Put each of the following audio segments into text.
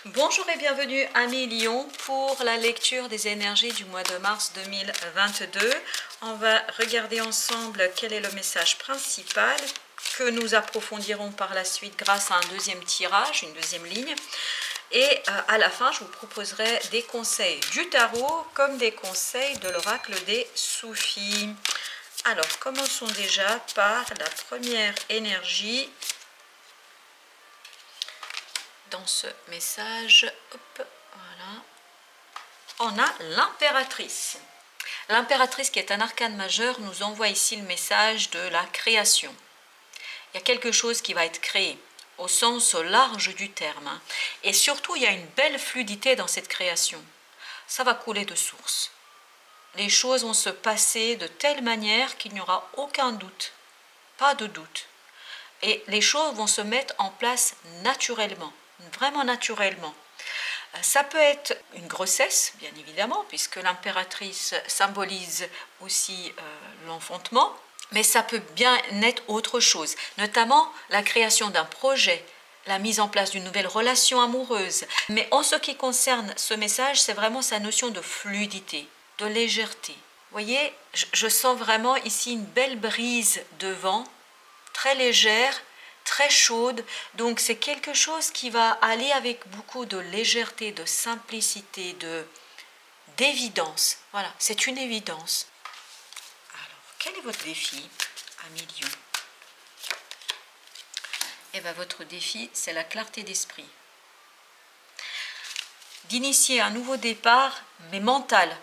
Bonjour et bienvenue amis Lion pour la lecture des énergies du mois de mars 2022. On va regarder ensemble quel est le message principal que nous approfondirons par la suite grâce à un deuxième tirage, une deuxième ligne. Et à la fin, je vous proposerai des conseils du tarot comme des conseils de l'oracle des Soufis. Alors, commençons déjà par la première énergie dans ce message. Hop, voilà. On a l'impératrice. L'impératrice, qui est un arcane majeur, nous envoie ici le message de la création. Il y a quelque chose qui va être créé au sens large du terme. Et surtout, il y a une belle fluidité dans cette création. Ça va couler de source. Les choses vont se passer de telle manière qu'il n'y aura aucun doute. Pas de doute. Et les choses vont se mettre en place naturellement. Vraiment naturellement. Ça peut être une grossesse, bien évidemment, puisque l'impératrice symbolise aussi l'enfantement, mais ça peut bien être autre chose, notamment la création d'un projet, la mise en place d'une nouvelle relation amoureuse. Mais en ce qui concerne ce message, c'est vraiment sa notion de fluidité, de légèreté. Vous voyez, je sens vraiment ici une belle brise de vent, très légère, très chaude, donc c'est quelque chose qui va aller avec beaucoup de légèreté, de simplicité, d'évidence. Voilà, c'est une évidence. Alors, quel est votre défi, ami Lion? Eh bien, votre défi, c'est la clarté d'esprit. D'initier un nouveau départ, mais mental.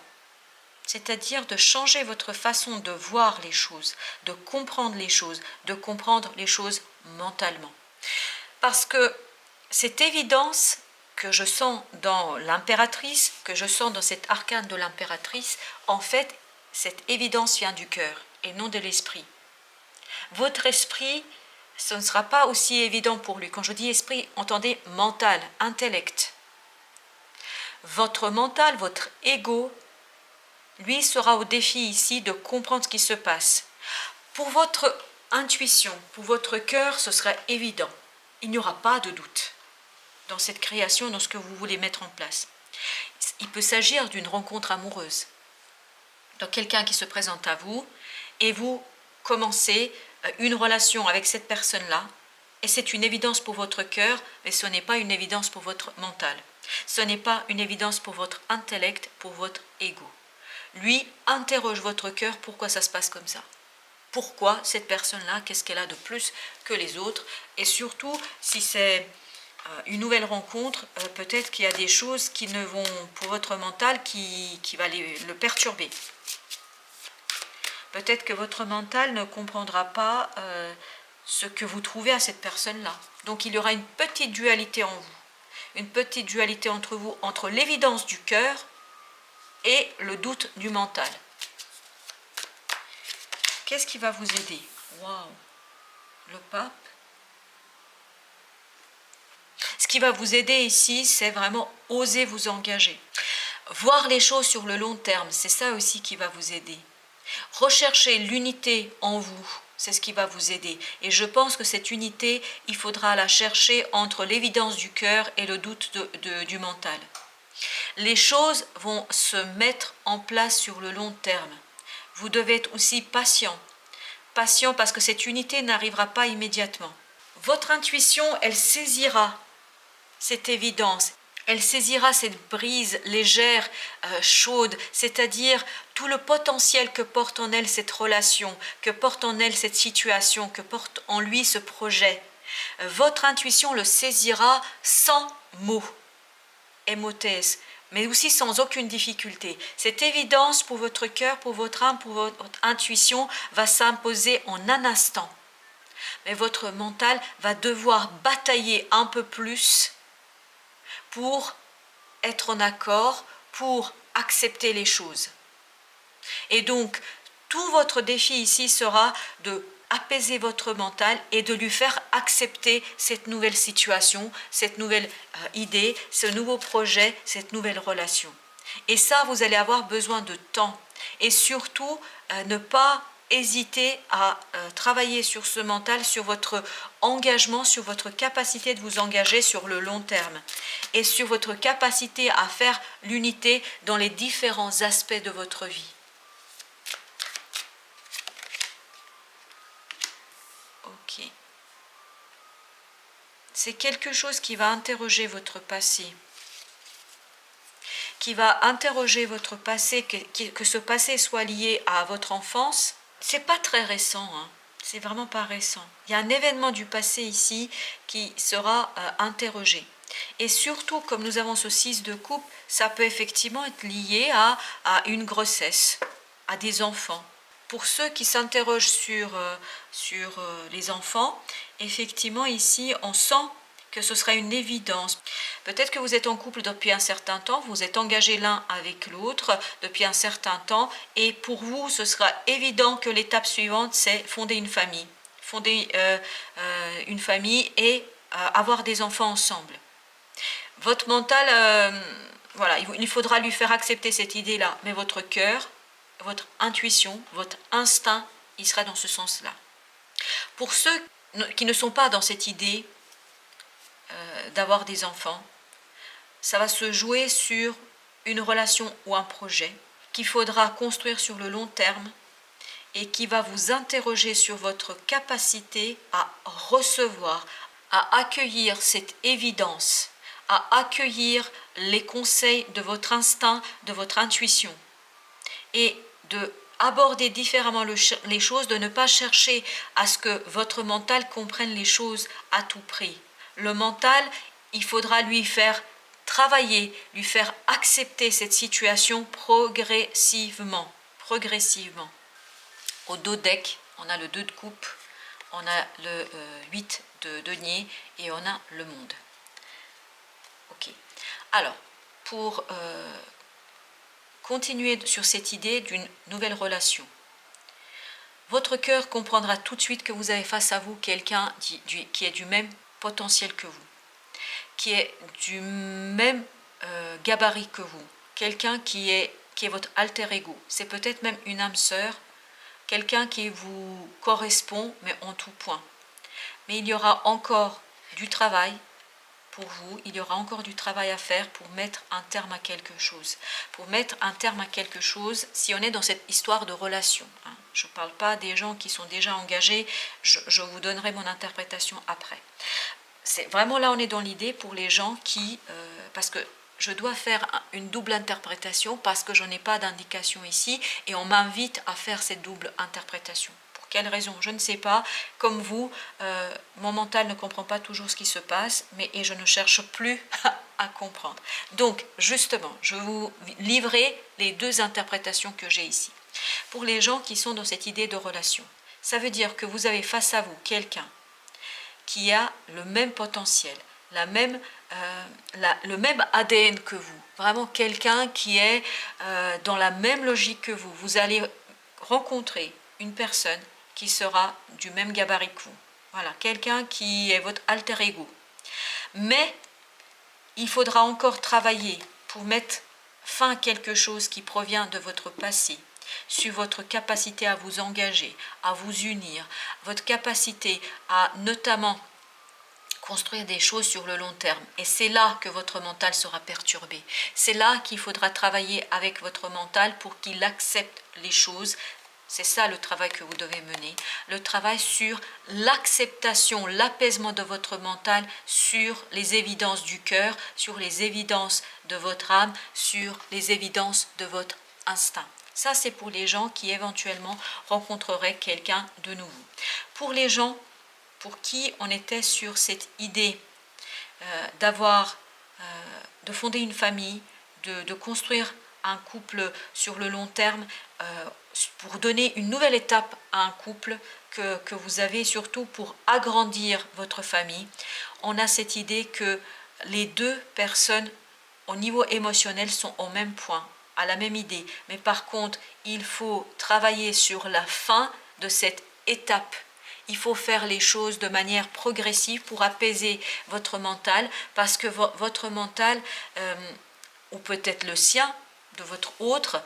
C'est-à-dire de changer votre façon de voir les choses, de comprendre les choses mentalement. Parce que cette évidence que je sens dans l'impératrice, que je sens dans cet arcane de l'impératrice, en fait, cette évidence vient du cœur et non de l'esprit. Votre esprit, ce ne sera pas aussi évident pour lui. Quand je dis esprit, entendez mental, intellect. Votre mental, votre ego, lui sera au défi ici de comprendre ce qui se passe. Pour votre intuition, pour votre cœur, ce sera évident. Il n'y aura pas de doute dans cette création, dans ce que vous voulez mettre en place. Il peut s'agir d'une rencontre amoureuse. Donc quelqu'un qui se présente à vous et vous commencez une relation avec cette personne-là et c'est une évidence pour votre cœur, mais ce n'est pas une évidence pour votre mental. Ce n'est pas une évidence pour votre intellect, pour votre ego. Lui interroge votre cœur, pourquoi ça se passe comme ça? Pourquoi cette personne-là, qu'est-ce qu'elle a de plus que les autres? Et surtout, si c'est une nouvelle rencontre, peut-être qu'il y a des choses qui ne vont, pour votre mental, qui va le perturber. Peut-être que votre mental ne comprendra pas ce que vous trouvez à cette personne-là. Donc il y aura une petite dualité en vous. Une petite dualité entre vous, entre l'évidence du cœur et le doute du mental. Qu'est-ce qui va vous aider? Waouh! Le pape. Ce qui va vous aider ici, c'est vraiment oser vous engager. Voir les choses sur le long terme, c'est ça aussi qui va vous aider. Rechercher l'unité en vous, c'est ce qui va vous aider. Et je pense que cette unité, il faudra la chercher entre l'évidence du cœur et le doute du mental. Les choses vont se mettre en place sur le long terme. Vous devez être aussi patient. Patient parce que cette unité n'arrivera pas immédiatement. Votre intuition, elle saisira cette évidence. Elle saisira cette brise légère, chaude, c'est-à-dire tout le potentiel que porte en elle cette relation, que porte en elle cette situation, que porte en lui ce projet. Votre intuition le saisira sans mots, émothèse, mais aussi sans aucune difficulté. Cette évidence pour votre cœur, pour votre âme, pour votre intuition va s'imposer en un instant. Mais votre mental va devoir batailler un peu plus pour être en accord, pour accepter les choses. Et donc, tout votre défi ici sera de apaiser votre mental et de lui faire accepter cette nouvelle situation, cette nouvelle idée, ce nouveau projet, cette nouvelle relation. Et ça, vous allez avoir besoin de temps. Et surtout, ne pas hésiter à travailler sur ce mental, sur votre engagement, sur votre capacité de vous engager sur le long terme et sur votre capacité à faire l'unité dans les différents aspects de votre vie. Ok. C'est quelque chose qui va interroger votre passé, qui va interroger votre passé, que ce passé soit lié à votre enfance. C'est pas très récent, hein. C'est vraiment pas récent. Il y a un événement du passé ici qui sera interrogé. Et surtout, comme nous avons ce 6 de coupe, ça peut effectivement être lié à une grossesse, à des enfants. Pour ceux qui s'interrogent sur les enfants, effectivement ici on sent que ce sera une évidence. Peut-être que vous êtes en couple depuis un certain temps, vous êtes engagés l'un avec l'autre depuis un certain temps, et pour vous, ce sera évident que l'étape suivante, c'est fonder une famille. Fonder une famille et avoir des enfants ensemble. Votre mental, voilà, il faudra lui faire accepter cette idée-là, mais votre cœur, votre intuition, votre instinct, il sera dans ce sens-là. Pour ceux qui ne sont pas dans cette idée, d'avoir des enfants, ça va se jouer sur une relation ou un projet qu'il faudra construire sur le long terme et qui va vous interroger sur votre capacité à recevoir, à accueillir cette évidence, à accueillir les conseils de votre instinct, de votre intuition et de aborder différemment les choses, de ne pas chercher à ce que votre mental comprenne les choses à tout prix. Le mental, il faudra lui faire travailler, lui faire accepter cette situation progressivement. Au dos deck, on a le 2 de coupe, on a le 8 de denier et on a le monde. Ok. Alors, pour continuer sur cette idée d'une nouvelle relation, votre cœur comprendra tout de suite que vous avez face à vous quelqu'un qui est du même potentiel que vous, qui est du même gabarit que vous, quelqu'un qui est votre alter ego. C'est peut-être même une âme sœur, quelqu'un qui vous correspond, mais en tout point. Mais il y aura encore du travail pour vous, il y aura encore du travail à faire pour mettre un terme à quelque chose. Pour mettre un terme à quelque chose, si on est dans cette histoire de relation, hein, je ne parle pas des gens qui sont déjà engagés, je vous donnerai mon interprétation après. C'est vraiment là, on est dans l'idée pour les gens qui, parce que je dois faire une double interprétation parce que je n'ai pas d'indication ici et on m'invite à faire cette double interprétation. Pour quelle raison? Je ne sais pas. Comme vous, mon mental ne comprend pas toujours ce qui se passe, et je ne cherche plus à comprendre. Donc, justement, je vais vous livrer les 2 interprétations que j'ai ici. Pour les gens qui sont dans cette idée de relation, ça veut dire que vous avez face à vous quelqu'un qui a le même potentiel, le même ADN que vous, vraiment quelqu'un qui est dans la même logique que vous. Vous allez rencontrer une personne qui sera du même gabarit que vous. Voilà, quelqu'un qui est votre alter ego. Mais il faudra encore travailler pour mettre fin à quelque chose qui provient de votre passé, sur votre capacité à vous engager, à vous unir, votre capacité à notamment construire des choses sur le long terme. Et c'est là que votre mental sera perturbé. C'est là qu'il faudra travailler avec votre mental pour qu'il accepte les choses. C'est ça le travail que vous devez mener. Le travail sur l'acceptation, l'apaisement de votre mental sur les évidences du cœur, sur les évidences de votre âme, sur les évidences de votre instinct. Ça, c'est pour les gens qui éventuellement rencontreraient quelqu'un de nouveau. Pour les gens pour qui on était sur cette idée de fonder une famille, de construire un couple sur le long terme, pour donner une nouvelle étape à un couple que vous avez, surtout pour agrandir votre famille, on a cette idée que les 2 personnes au niveau émotionnel sont au même point, à la même idée. Mais par contre, il faut travailler sur la fin de cette étape. Il faut faire les choses de manière progressive pour apaiser votre mental, parce que votre mental, ou peut-être le sien, de votre autre,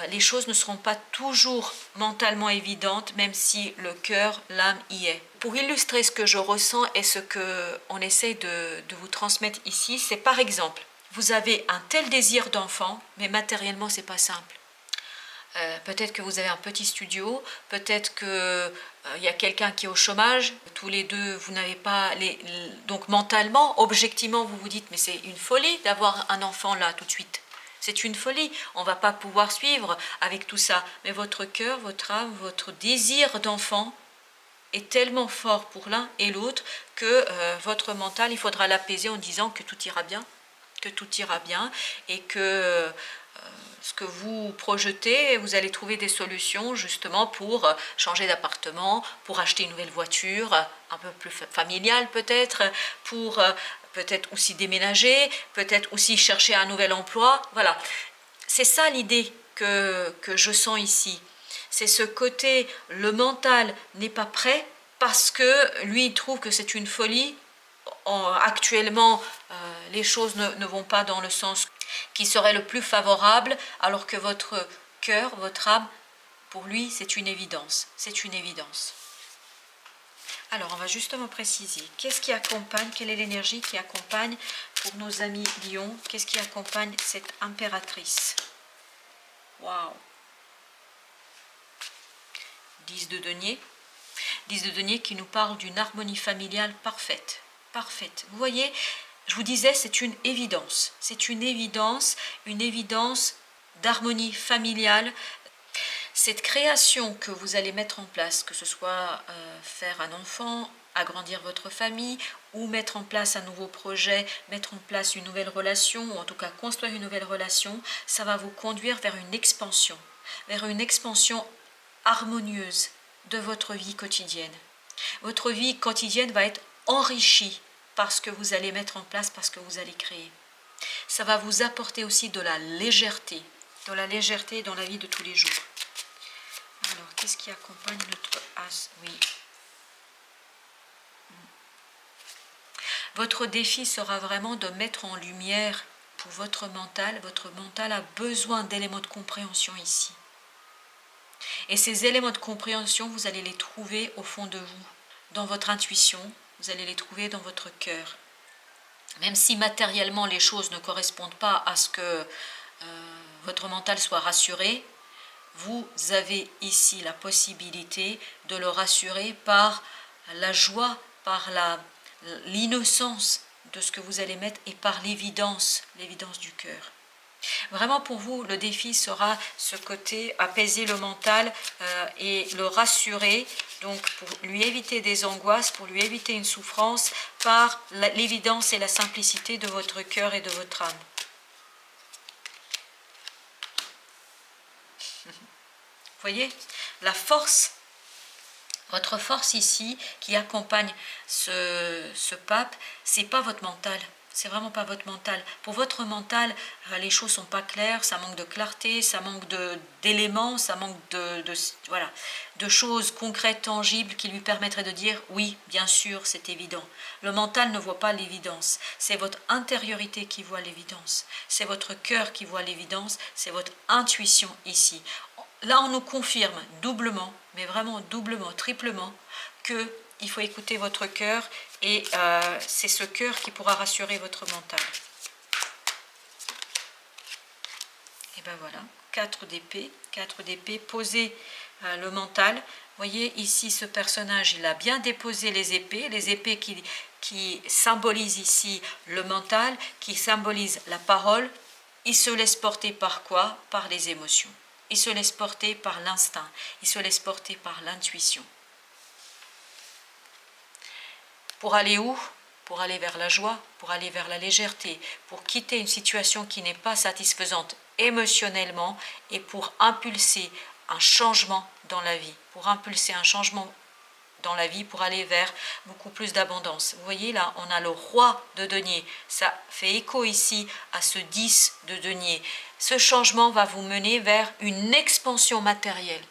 les choses ne seront pas toujours mentalement évidentes, même si le cœur, l'âme y est. Pour illustrer ce que je ressens et ce qu'on essaie de vous transmettre ici, c'est par exemple, vous avez un tel désir d'enfant, mais matériellement, c'est pas simple. Peut-être que vous avez un petit studio, peut-être que il y a quelqu'un qui est au chômage, tous les deux, vous n'avez pas donc mentalement, objectivement, vous vous dites, mais c'est une folie d'avoir un enfant là tout de suite. C'est une folie, on ne va pas pouvoir suivre avec tout ça. Mais votre cœur, votre âme, votre désir d'enfant est tellement fort pour l'un et l'autre que votre mental, il faudra l'apaiser en disant que tout ira bien, et que ce que vous projetez, vous allez trouver des solutions justement pour changer d'appartement, pour acheter une nouvelle voiture, un peu plus familiale peut-être, pour peut-être aussi déménager, peut-être aussi chercher un nouvel emploi. Voilà, c'est ça l'idée que je sens ici. C'est ce côté, le mental n'est pas prêt parce que lui il trouve que c'est une folie. Actuellement, les choses ne vont pas dans le sens qui serait le plus favorable, alors que votre cœur, votre âme, pour lui, c'est une évidence. C'est une évidence. Alors, on va justement préciser. Qu'est-ce qui accompagne, quelle est l'énergie qui accompagne pour nos amis Lion? Qu'est-ce qui accompagne cette impératrice? Waouh! 10 de denier. 10 de denier qui nous parle d'une harmonie familiale parfaite. Parfaite. Vous voyez, je vous disais, c'est une évidence. C'est une évidence d'harmonie familiale. Cette création que vous allez mettre en place, que ce soit faire un enfant, agrandir votre famille, ou mettre en place un nouveau projet, mettre en place une nouvelle relation, ou en tout cas construire une nouvelle relation, ça va vous conduire vers une expansion harmonieuse de votre vie quotidienne. Votre vie quotidienne va être enrichie par ce que vous allez mettre en place, par ce que vous allez créer. Ça va vous apporter aussi de la légèreté dans la vie de tous les jours. Alors, qu'est-ce qui accompagne notre as? Oui. Votre défi sera vraiment de mettre en lumière pour votre mental. Votre mental a besoin d'éléments de compréhension ici. Et ces éléments de compréhension, vous allez les trouver au fond de vous, dans votre intuition, vous allez les trouver dans votre cœur. Même si matériellement les choses ne correspondent pas à ce que votre mental soit rassuré, vous avez ici la possibilité de le rassurer par la joie, par l'innocence de ce que vous allez mettre et par l'évidence du cœur. Vraiment pour vous, le défi sera ce côté apaiser le mental et le rassurer, donc pour lui éviter des angoisses, pour lui éviter une souffrance par l'évidence et la simplicité de votre cœur et de votre âme. Vous voyez, la force, votre force ici qui accompagne ce pape, c'est pas votre mental. C'est vraiment pas votre mental. Pour votre mental, les choses sont pas claires, ça manque de clarté, ça manque d'éléments, ça manque de choses concrètes, tangibles qui lui permettraient de dire oui, bien sûr, c'est évident. Le mental ne voit pas l'évidence. C'est votre intériorité qui voit l'évidence. C'est votre cœur qui voit l'évidence. C'est votre intuition ici. Là, on nous confirme doublement, mais vraiment doublement, triplement, que il faut écouter votre cœur et c'est ce cœur qui pourra rassurer votre mental. Et ben voilà, 4 d'épée, posez le mental. Vous voyez ici ce personnage, il a bien déposé les épées qui symbolisent ici le mental, qui symbolisent la parole. Il se laisse porter par quoi? Par les émotions. Il se laisse porter par l'instinct, il se laisse porter par l'intuition. Pour aller où? Pour aller vers la joie, pour aller vers la légèreté, pour quitter une situation qui n'est pas satisfaisante émotionnellement et pour impulser un changement dans la vie, pour aller vers beaucoup plus d'abondance. Vous voyez là, on a le roi de denier, ça fait écho ici à ce 10 de denier. Ce changement va vous mener vers une expansion matérielle.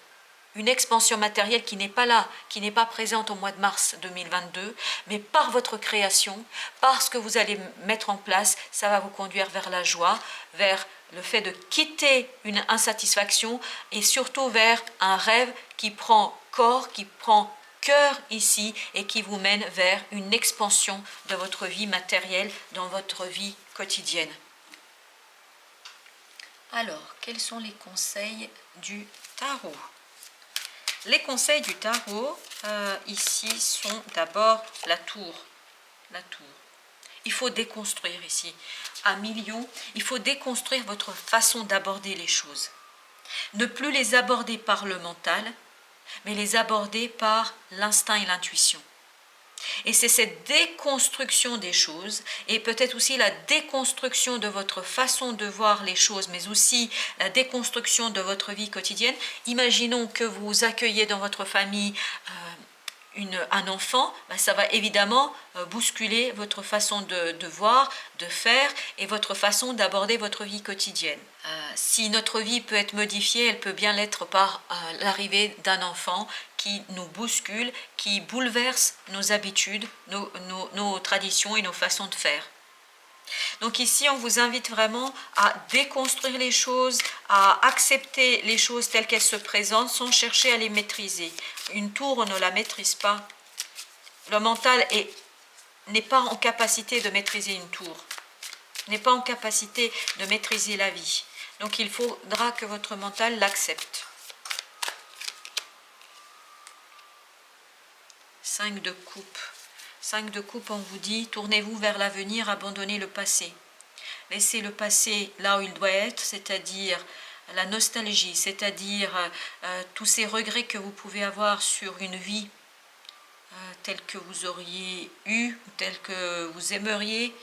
Une expansion matérielle qui n'est pas là, qui n'est pas présente au mois de mars 2022, mais par votre création, par ce que vous allez mettre en place, ça va vous conduire vers la joie, vers le fait de quitter une insatisfaction et surtout vers un rêve qui prend corps, qui prend cœur ici et qui vous mène vers une expansion de votre vie matérielle dans votre vie quotidienne. Alors, quels sont les conseils du tarot? Les conseils du tarot ici sont d'abord la tour. La tour. Il faut déconstruire ici. À millions, il faut déconstruire votre façon d'aborder les choses. Ne plus les aborder par le mental, mais les aborder par l'instinct et l'intuition. Et c'est cette déconstruction des choses, et peut-être aussi la déconstruction de votre façon de voir les choses, mais aussi la déconstruction de votre vie quotidienne. Imaginons que vous accueillez dans votre famille un enfant, ça va évidemment bousculer votre façon de voir, de faire et votre façon d'aborder votre vie quotidienne. Si notre vie peut être modifiée, elle peut bien l'être par l'arrivée d'un enfant qui nous bouscule, qui bouleverse nos habitudes, nos traditions et nos façons de faire. Donc ici, on vous invite vraiment à déconstruire les choses, à accepter les choses telles qu'elles se présentent sans chercher à les maîtriser. Une tour, on ne la maîtrise pas. Le mental n'est pas en capacité de maîtriser une tour, n'est pas en capacité de maîtriser la vie. Donc il faudra que votre mental l'accepte. 5 de coupe. 5 de coupe, on vous dit, tournez-vous vers l'avenir, abandonnez le passé. Laissez le passé là où il doit être, c'est-à-dire la nostalgie, c'est-à-dire tous ces regrets que vous pouvez avoir sur une vie telle que vous auriez eu, telle que vous aimeriez.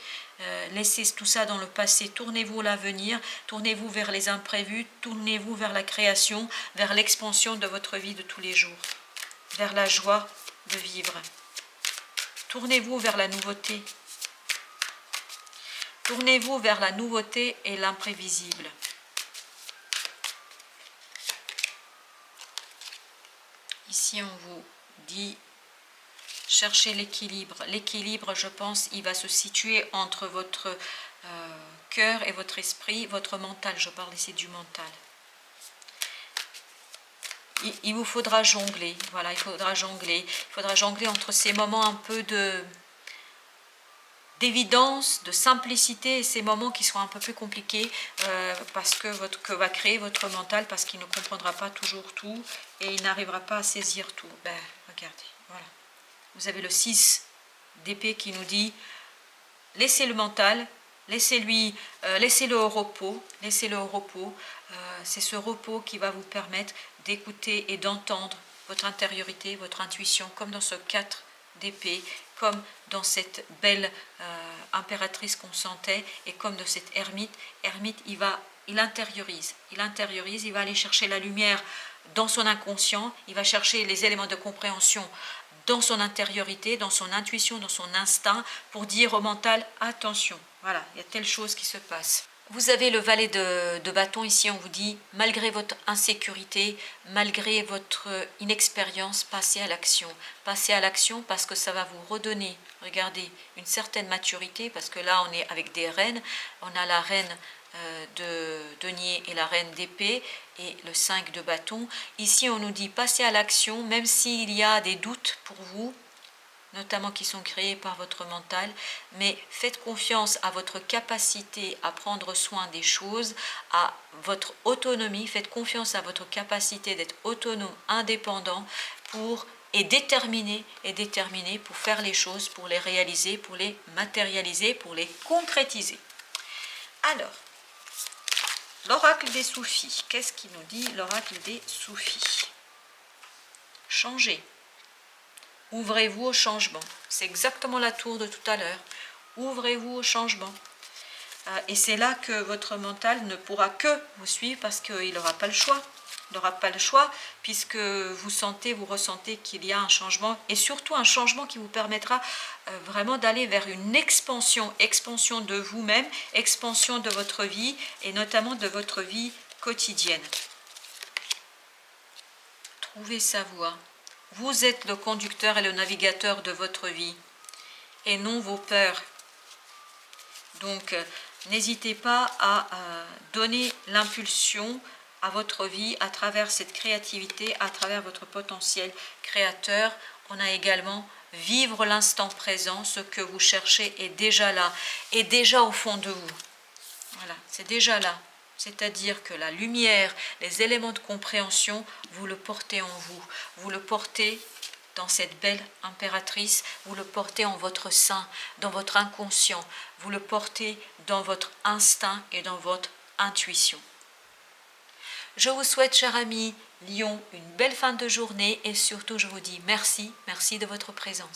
Laissez tout ça dans le passé, tournez-vous à l'avenir, tournez-vous vers les imprévus, tournez-vous vers la création, vers l'expansion de votre vie de tous les jours, vers la joie de vivre. Tournez-vous vers la nouveauté. Tournez-vous vers la nouveauté et l'imprévisible. Ici, on vous dit, cherchez l'équilibre. L'équilibre, je pense, il va se situer entre votre cœur et votre esprit, votre mental. Je parle ici du mental. Il vous faudra jongler. Voilà, il faudra jongler. Il faudra jongler entre ces moments un peu d'évidence, de simplicité et ces moments qui seront un peu plus compliqués parce que va créer votre mental parce qu'il ne comprendra pas toujours tout et il n'arrivera pas à saisir tout. Regardez, voilà. Vous avez le 6 d'épée qui nous dit laissez le mental, laissez-le au repos, laissez-le au repos. C'est ce repos qui va vous permettre d'écouter et d'entendre votre intériorité, votre intuition, comme dans ce 4 d'épée, comme dans cette belle impératrice qu'on sentait, et comme dans cette ermite. Ermite, il intériorise, il va aller chercher la lumière dans son inconscient, il va chercher les éléments de compréhension dans son intériorité, dans son intuition, dans son instinct, pour dire au mental, attention, voilà, il y a telle chose qui se passe. Vous avez le valet de bâton ici, on vous dit, malgré votre insécurité, malgré votre inexpérience, passez à l'action. Passez à l'action parce que ça va vous redonner, regardez, une certaine maturité, parce que là on est avec des reines, on a la reine de denier et la reine d'épée et le 5 de bâton. Ici on nous dit, passez à l'action, même s'il y a des doutes pour vous, notamment qui sont créés par votre mental, mais faites confiance à votre capacité à prendre soin des choses, à votre autonomie, faites confiance à votre capacité d'être autonome, indépendant, et déterminé pour faire les choses, pour les réaliser, pour les matérialiser, pour les concrétiser. Alors, l'oracle des soufis, qu'est-ce qu'il nous dit l'oracle des soufis? Changez. Ouvrez-vous au changement. C'est exactement la tour de tout à l'heure. Ouvrez-vous au changement. Et c'est là que votre mental ne pourra que vous suivre parce qu'il n'aura pas le choix. Il n'aura pas le choix puisque vous ressentez qu'il y a un changement et surtout un changement qui vous permettra vraiment d'aller vers une expansion de vous-même, expansion de votre vie et notamment de votre vie quotidienne. Trouvez sa voie. Vous êtes le conducteur et le navigateur de votre vie et non vos peurs. Donc, N'hésitez pas à donner l'impulsion à votre vie à travers cette créativité, à travers votre potentiel créateur. On a également vivre l'instant présent, ce que vous cherchez est déjà là, est déjà au fond de vous. Voilà, c'est déjà là. C'est-à-dire que la lumière, les éléments de compréhension, vous le portez en vous. Vous le portez dans cette belle impératrice, vous le portez en votre sein, dans votre inconscient. Vous le portez dans votre instinct et dans votre intuition. Je vous souhaite, chers amis Lion, une belle fin de journée et surtout je vous dis merci, merci de votre présence.